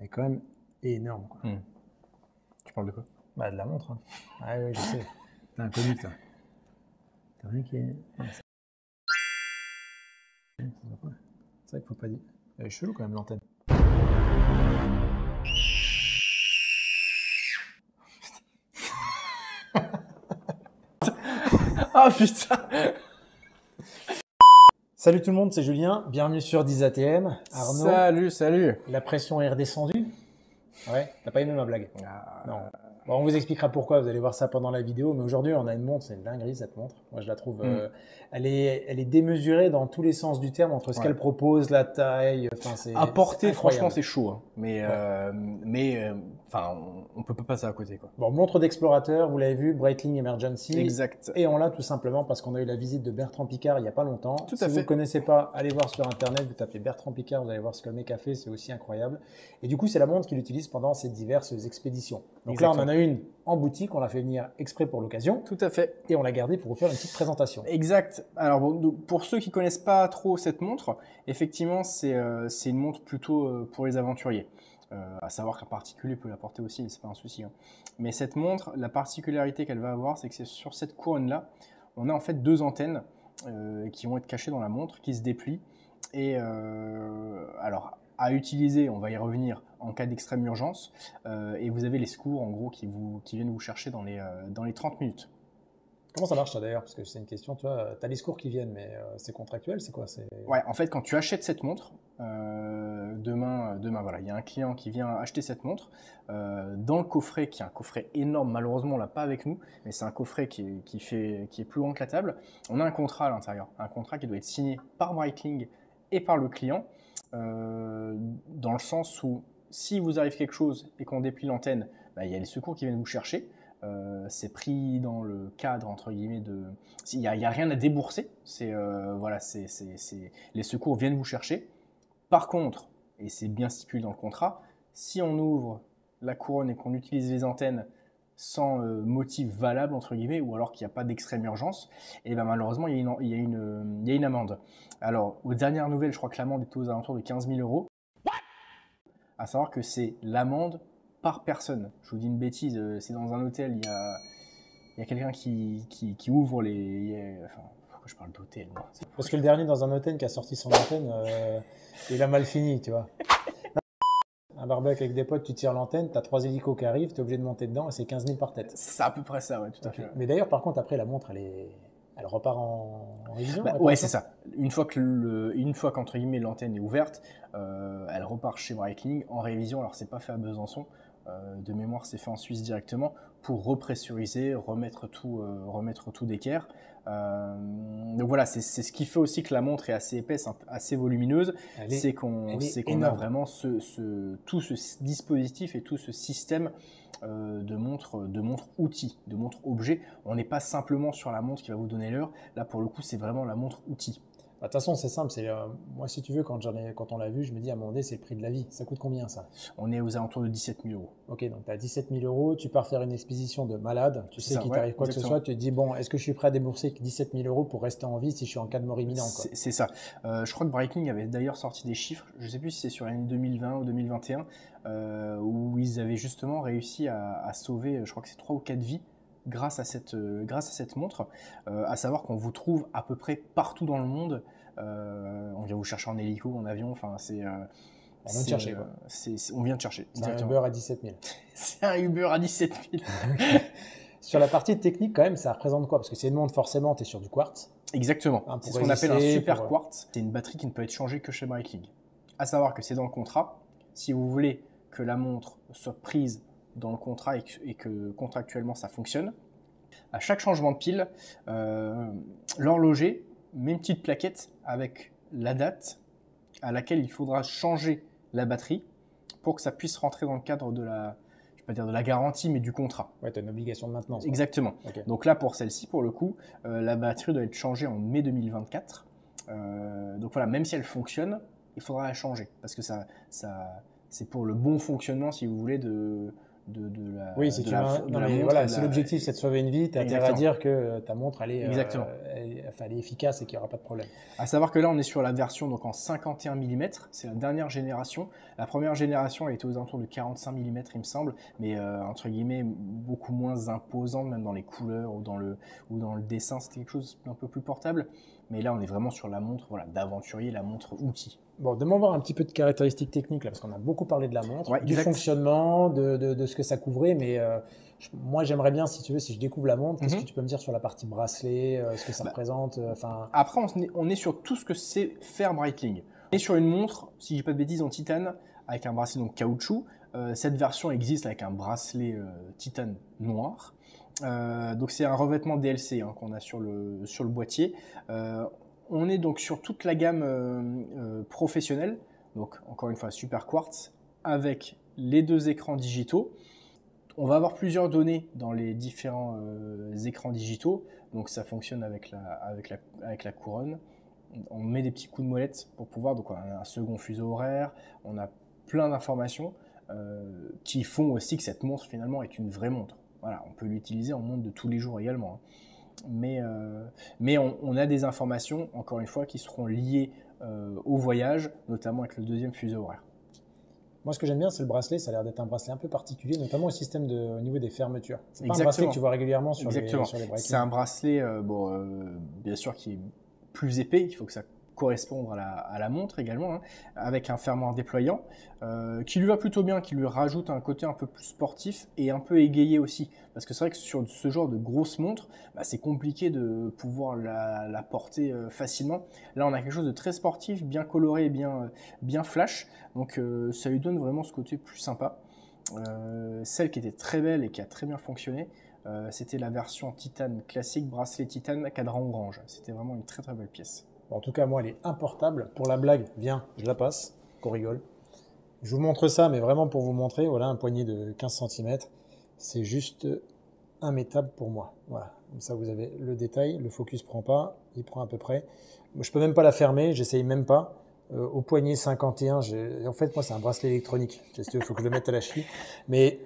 est quand même énorme, quoi. Tu parles de quoi? Bah, de la montre. Hein. Ah oui, je sais. T'es inconnu, toi. T'as rien qui est. C'est vrai qu'il faut pas dire. Elle est chelou quand même l'antenne. Ah putain! Salut tout le monde, c'est Julien. Bienvenue sur 10 ATM. Arnaud, Salut! la pression est redescendue. Ouais, t'as pas aimé ma blague? Ah, Non. Bon, on vous expliquera pourquoi, vous allez voir ça pendant la vidéo. Mais aujourd'hui, on a une montre, c'est une dinguerie cette montre. Moi, je la trouve. Elle est démesurée dans tous les sens du terme entre ce qu'elle propose, la taille. Enfin, c'est. à porter, franchement, incroyable. c'est chaud. Hein. Mais enfin, on peut pas passer à côté, quoi. Bon, montre d'explorateur, vous l'avez vu, Breitling Emergency. Exact. Et on l'a tout simplement parce qu'on a eu la visite de Bertrand Piccard il n'y a pas longtemps. Tout Si à vous fait. ne connaissez pas, allez voir sur Internet, vous tapez Bertrand Piccard, vous allez voir ce que le mec a fait, c'est aussi incroyable. Et du coup, c'est la montre qu'il utilise pendant ses diverses expéditions. Donc là, on en a une en boutique, on l'a fait venir exprès pour l'occasion. Tout à fait. Et on l'a gardée pour vous faire une petite présentation. Exact. Alors, bon, pour ceux qui connaissent pas trop cette montre, effectivement, c'est une montre plutôt pour les aventuriers. À savoir qu'un particulier peut la porter aussi, c'est pas un souci. Hein. Mais cette montre, la particularité qu'elle va avoir, c'est que c'est sur cette couronne-là, on a en fait deux antennes qui vont être cachées dans la montre, qui se déplient. Et alors, à utiliser, on va y revenir en cas d'extrême urgence. Et vous avez les secours, en gros, qui viennent vous chercher dans les 30 minutes. Comment ça marche ça d'ailleurs? Parce que c'est une question, tu vois, tu as les secours qui viennent, mais c'est contractuel, c'est quoi? Ouais, en fait, quand tu achètes cette montre, demain, voilà, il y a un client qui vient acheter cette montre. Dans le coffret, qui est un coffret énorme, malheureusement, on l'a pas avec nous, mais c'est un coffret qui est plus grand que la table. On a un contrat à l'intérieur, un contrat qui doit être signé par Breitling et par le client, dans le sens où si vous arrive quelque chose et qu'on déplie l'antenne, bah, il y a les secours qui viennent vous chercher. C'est pris dans le cadre entre guillemets de, il y a rien à débourser. Voilà, les secours viennent vous chercher. Par contre, et c'est bien stipulé dans le contrat, si on ouvre la couronne et qu'on utilise les antennes sans motif valable entre guillemets, ou alors qu'il n'y a pas d'extrême urgence, et ben malheureusement il y a une amende. Alors aux dernières nouvelles, je crois que l'amende est aux alentours de 15 000 €. À savoir que c'est l'amende par personne. Je vous dis une bêtise, c'est dans un hôtel, il y a quelqu'un qui ouvre les... Enfin, pourquoi je parle d'hôtel? Parce que le dernier dans un hôtel qui a sorti son antenne, il a mal fini, tu vois. Un barbecue avec des potes, tu tires l'antenne, tu as 3 hélicos qui arrivent, tu es obligé de monter dedans et c'est 15 000 par tête. C'est à peu près ça, ouais, tout à fait. Mais d'ailleurs, par contre, après, la montre, elle repart en révision? Bah, ouais, c'est ça. Une fois qu'entre guillemets l'antenne est ouverte, elle repart chez Breitling en révision. Alors, c'est pas fait à Besançon. De mémoire, c'est fait en Suisse directement pour repressuriser, remettre tout d'équerre. Donc voilà, c'est ce qui fait aussi que la montre est assez épaisse, assez volumineuse. C'est qu'on a vraiment tout ce dispositif et tout ce système de montre outil, de montre objet. On n'est pas simplement sur la montre qui va vous donner l'heure. Là, pour le coup, c'est vraiment la montre outil. De toute façon, c'est simple. Moi, si tu veux, quand on l'a vu, je me dis à un moment donné, c'est le prix de la vie. Ça coûte combien ça? On est aux alentours de 17 000 €. Ok, donc tu as 17 000 €, tu pars faire une expédition de malade, tu sais qu'il t'arrive quoi que ce soit, tu te dis, bon, est-ce que je suis prêt à débourser 17 000 € pour rester en vie si je suis en cas de mort imminente? C'est ça. Je crois que Breitling avait d'ailleurs sorti des chiffres, je ne sais plus si c'est sur l'année 2020 ou 2021, où ils avaient justement réussi à sauver, je crois que c'est 3 ou 4 vies grâce à cette montre, à savoir qu'on vous trouve à peu près partout dans le monde. On vient vous chercher en hélico, en avion, enfin c'est... on vient de chercher quoi. On vient de chercher. C'est un Uber à 17 000. C'est un Uber à 17 000. Sur la partie technique quand même, ça représente quoi? Parce que c'est une montre forcément, tu es sur du quartz. Exactement. C'est ce qu'on appelle un super quartz. C'est une batterie qui ne peut être changée que chez Breitling. À savoir que c'est dans le contrat. Si vous voulez que la montre soit prise dans le contrat et que contractuellement ça fonctionne, à chaque changement de pile, l'horloger met une petite plaquette avec la date à laquelle il faudra changer la batterie pour que ça puisse rentrer dans le cadre de la, je vais pas dire de la garantie, mais du contrat. Ouais, tu as une obligation de maintenance. Exactement. Okay. Donc là, pour celle-ci, pour le coup, la batterie doit être changée en mai 2024. Donc voilà, même si elle fonctionne, il faudra la changer parce que ça c'est pour le bon fonctionnement, si vous voulez, de Oui, si de tu la, vas, de non, la mais montre. voilà, si l'objectif c'est de sauver une vie, tu as intérêt à dire que ta montre elle est, Exactement. elle est efficace et qu'il n'y aura pas de problème. À savoir que là, on est sur la version donc en 51 mm, c'est la dernière génération. La première génération, elle était aux alentours de 45 mm, il me semble, mais entre guillemets, beaucoup moins imposante, même dans les couleurs ou dans le dessin, c'était quelque chose d'un peu plus portable. Mais là, on est vraiment sur la montre voilà, d'aventurier, la montre outil. Bon, demande voir un petit peu de caractéristiques techniques, là, parce qu'on a beaucoup parlé de la montre, Ouais, du fonctionnement, de ce que ça couvrait, mais moi j'aimerais bien, si tu veux, si je découvre la montre, qu'est-ce que tu peux me dire sur la partie bracelet, ce que ça représente Après, on est sur tout ce que c'est faire Breitling. On est sur une montre, si je dis pas de bêtises, en titane, avec un bracelet donc caoutchouc. Cette version existe avec un bracelet titane noir. Donc c'est un revêtement DLC hein, qu'on a sur le boîtier. On est donc sur toute la gamme professionnelle, donc encore une fois Super Quartz, avec les 2 écrans digitaux. On va avoir plusieurs données dans les différents écrans digitaux, donc ça fonctionne avec la couronne. On met des petits coups de molette pour pouvoir, donc on a un second fuseau horaire, on a plein d'informations qui font aussi que cette montre finalement est une vraie montre. Voilà, on peut l'utiliser en montre de tous les jours également. Mais on a des informations, encore une fois, qui seront liées au voyage, notamment avec le 2e fuseau horaire. Moi, ce que j'aime bien, c'est le bracelet. Ça a l'air d'être un bracelet un peu particulier, notamment au système au niveau des fermetures. C'est pas un bracelet que tu vois régulièrement sur les Breitling. C'est un bracelet, bien sûr, qui est plus épais. Il faut que ça corresponde à la montre également, hein, avec un fermoir déployant qui lui va plutôt bien, qui lui rajoute un côté un peu plus sportif et un peu égayé aussi. Parce que c'est vrai que sur ce genre de grosse montre, c'est compliqué de pouvoir la porter facilement. Là, on a quelque chose de très sportif, bien coloré, bien flash. Donc, ça lui donne vraiment ce côté plus sympa. Celle qui était très belle et qui a très bien fonctionné, c'était la version titane classique, bracelet titane, cadran orange. C'était vraiment une très très belle pièce. Bon, en tout cas, moi, elle est importable. Pour la blague, viens, je la passe, qu'on rigole. Je vous montre ça, mais vraiment pour vous montrer. Voilà, un poignet de 15 cm. C'est juste immétable pour moi. Voilà, comme ça, vous avez le détail. Le focus prend pas, il prend à peu près. Je peux même pas la fermer, j'essaye même pas. Au poignet 51, en fait, moi, c'est un bracelet électronique. Il faut que je le mette à la cheville. Mais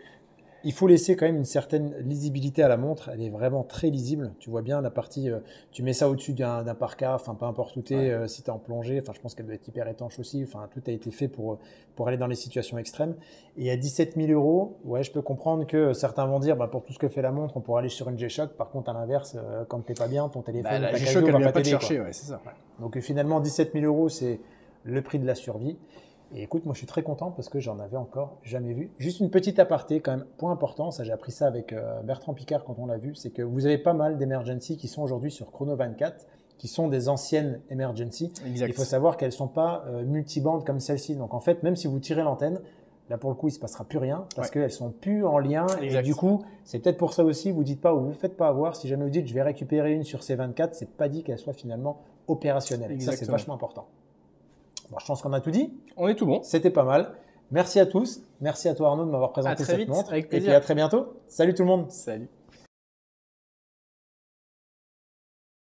il faut laisser quand même une certaine lisibilité à la montre. Elle est vraiment très lisible. Tu vois bien la partie, tu mets ça au-dessus d'un parka, enfin peu importe où tu es, si tu es en plongée, enfin je pense qu'elle doit être hyper étanche aussi. Enfin tout a été fait pour aller dans les situations extrêmes. Et à 17 000 €, ouais, je peux comprendre que certains vont dire, pour tout ce que fait la montre, on pourrait aller sur une G-Shock. Par contre, à l'inverse, quand tu n'es pas bien, ton téléphone, la ta G-Shock, Casio elle va ne pas pas te t'aider. chercher, ouais, c'est ça. Donc finalement, 17 000 €, c'est le prix de la survie. Et écoute, moi je suis très content parce que j'en avais encore jamais vu. Juste une petite aparté quand même, point important, ça j'ai appris ça avec Bertrand Piccard quand on l'a vu, c'est que vous avez pas mal d'emergency qui sont aujourd'hui sur Chrono 24, qui sont des anciennes emergency. Exact. Il faut savoir qu'elles ne sont pas multibandes comme celle-ci. Donc en fait, même si vous tirez l'antenne, là pour le coup il ne se passera plus rien parce qu'elles sont plus en lien. Exact. Et du coup, c'est peut-être pour ça aussi, vous dites pas ou vous faites pas avoir. Si jamais vous dites je vais récupérer une sur ces 24, c'est pas dit qu'elle soit finalement opérationnelle. Exactement. Ça c'est vachement important. Bon, je pense qu'on a tout dit. On est tout bon. C'était pas mal. Merci à tous. Merci à toi Arnaud de m'avoir présenté cette montre. Avec et plaisir. puis à très bientôt. Salut tout le monde. Salut.